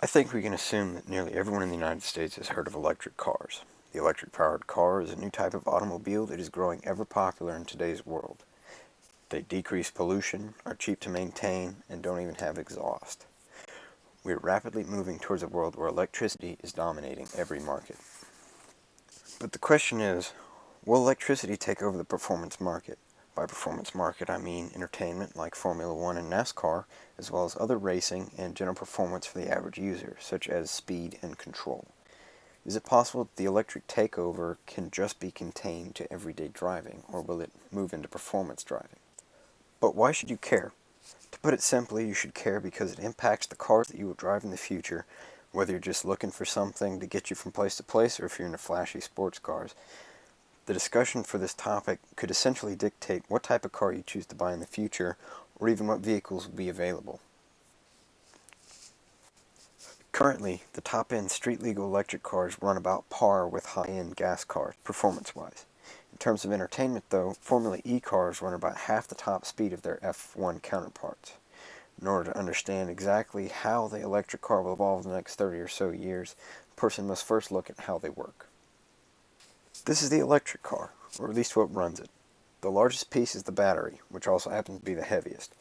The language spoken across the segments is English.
I think we can assume that nearly everyone in the United States has heard of electric cars. The electric-powered car is a new type of automobile that is growing ever popular in today's world. They decrease pollution, are cheap to maintain, and don't even have exhaust. We are rapidly moving towards a world where electricity is dominating every market. But the question is, will electricity take over the performance market? By performance market, I mean entertainment like Formula One and NASCAR, as well as other racing and general performance for the average user, such as speed and control. Is it possible that the electric takeover can just be contained to everyday driving, or will it move into performance driving? But why should you care? To put it simply, you should care because it impacts the cars that you will drive in the future, whether you're just looking for something to get you from place to place or if you're into flashy sports cars. The discussion for this topic could essentially dictate what type of car you choose to buy in the future, or even what vehicles will be available. Currently, the top-end street-legal electric cars run about par with high-end gas cars, performance-wise. In terms of entertainment, though, Formula E cars run about half the top speed of their F1 counterparts. In order to understand exactly how the electric car will evolve in the next 30 or so years, a person must first look at how they work. This is the electric car, or at least what runs it. The largest piece is the battery, which also happens to be the heaviest.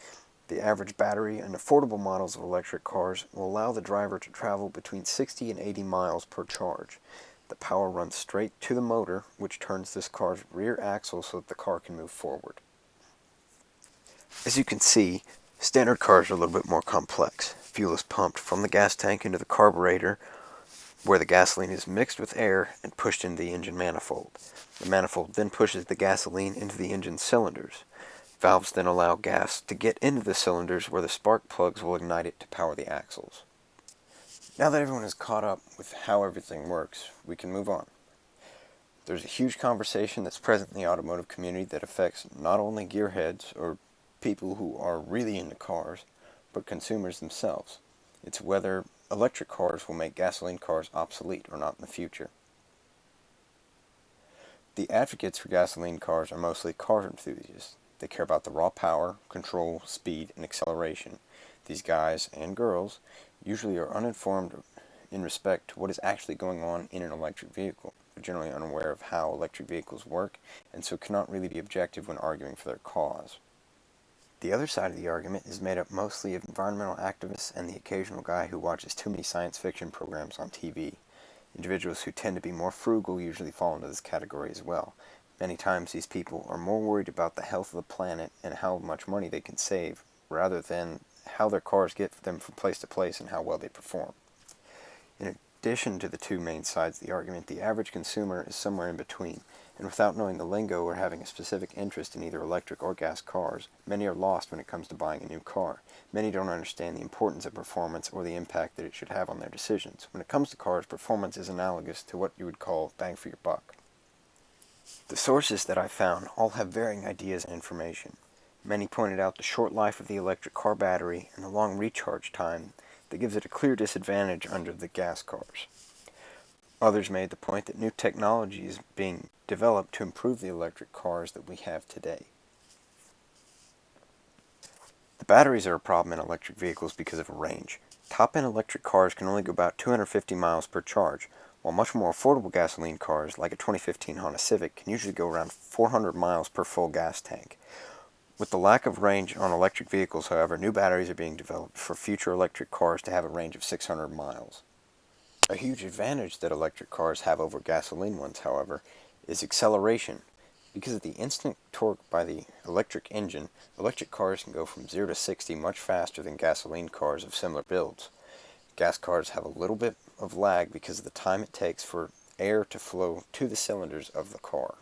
The average battery in affordable models of electric cars will allow the driver to travel between 60 and 80 miles per charge. The power runs straight to the motor, which turns this car's rear axle so that the car can move forward. As you can see, standard cars are a little bit more complex. Fuel is pumped from the gas tank into the carburetor, where the gasoline is mixed with air and pushed into the engine manifold. The manifold then pushes the gasoline into the engine cylinders. Valves then allow gas to get into the cylinders where the spark plugs will ignite it to power the axles. Now that everyone is caught up with how everything works, we can move on. There's a huge conversation that's present in the automotive community that affects not only gearheads or people who are really into cars, but consumers themselves. It's whether electric cars will make gasoline cars obsolete or not in the future. The advocates for gasoline cars are mostly car enthusiasts. They care about the raw power, control, speed, and acceleration. These guys and girls usually are uninformed in respect to what is actually going on in an electric vehicle. They're generally unaware of how electric vehicles work, and so cannot really be objective when arguing for their cause. The other side of the argument is made up mostly of environmental activists and the occasional guy who watches too many science fiction programs on TV. Individuals who tend to be more frugal usually fall into this category as well. Many times these people are more worried about the health of the planet and how much money they can save, rather than how their cars get them from place to place and how well they perform. In addition to the two main sides of the argument, the average consumer is somewhere in between, and without knowing the lingo or having a specific interest in either electric or gas cars, many are lost when it comes to buying a new car. Many don't understand the importance of performance or the impact that it should have on their decisions. When it comes to cars, performance is analogous to what you would call bang for your buck. The sources that I found all have varying ideas and information. Many pointed out the short life of the electric car battery and the long recharge time that gives it a clear disadvantage under the gas cars. Others made the point that new technology is being developed to improve the electric cars that we have today. The batteries are a problem in electric vehicles because of range. Top-end electric cars can only go about 250 miles per charge, while much more affordable gasoline cars, like a 2015 Honda Civic, can usually go around 400 miles per full gas tank. With the lack of range on electric vehicles, however, new batteries are being developed for future electric cars to have a range of 600 miles. A huge advantage that electric cars have over gasoline ones, however, is acceleration. Because of the instant torque by the electric engine, electric cars can go from 0 to 60 much faster than gasoline cars of similar builds. Gas cars have a little bit of lag because of the time it takes for air to flow to the cylinders of the car.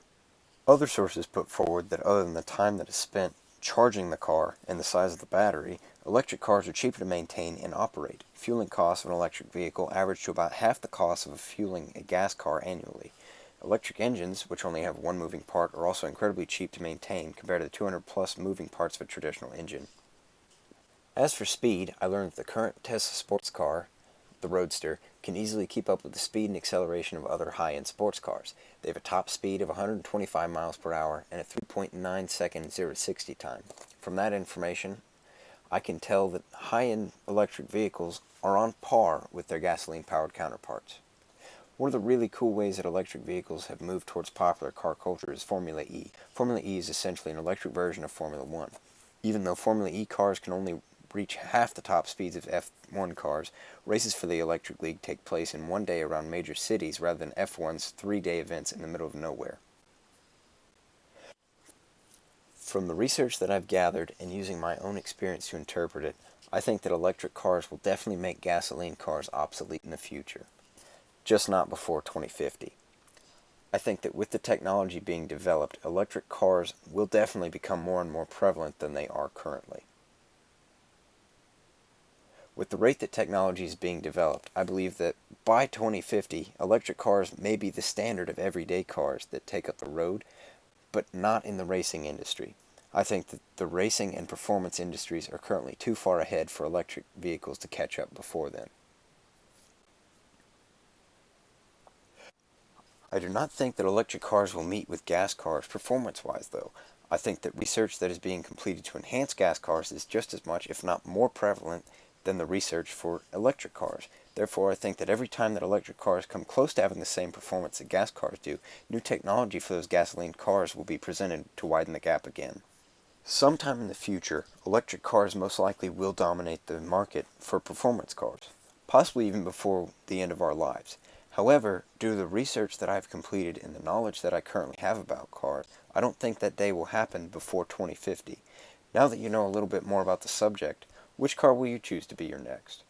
Other sources put forward that other than the time that is spent charging the car and the size of the battery, electric cars are cheaper to maintain and operate. Fueling costs of an electric vehicle average to about half the cost of fueling a gas car annually. Electric engines, which only have one moving part, are also incredibly cheap to maintain compared to the 200 plus moving parts of a traditional engine. As for speed, I learned that the current Tesla sports car, the Roadster, can easily keep up with the speed and acceleration of other high-end sports cars. They have a top speed of 125 miles per hour and a 3.9 second 0 to 60 time. From that information, I can tell that high-end electric vehicles are on par with their gasoline-powered counterparts. One of the really cool ways that electric vehicles have moved towards popular car culture is Formula E. Formula E is essentially an electric version of Formula One. Even though Formula E cars can only reach half the top speeds of F1 cars, races for the Electric League take place in one day around major cities rather than F1's three-day events in the middle of nowhere. From the research that I've gathered and using my own experience to interpret it, I think that electric cars will definitely make gasoline cars obsolete in the future. Just not before 2050. I think that with the technology being developed, electric cars will definitely become more and more prevalent than they are currently. With the rate that technology is being developed, I believe that by 2050, electric cars may be the standard of everyday cars that take up the road, but not in the racing industry. I think that the racing and performance industries are currently too far ahead for electric vehicles to catch up before then. I do not think that electric cars will meet with gas cars performance-wise, though. I think that research that is being completed to enhance gas cars is just as much, if not more prevalent, than the research for electric cars. Therefore, I think that every time that electric cars come close to having the same performance that gas cars do, new technology for those gasoline cars will be presented to widen the gap again. Sometime in the future, electric cars most likely will dominate the market for performance cars, possibly even before the end of our lives. However, due to the research that I've completed and the knowledge that I currently have about cars, I don't think that day will happen before 2050. Now that you know a little bit more about the subject, which car will you choose to be your next?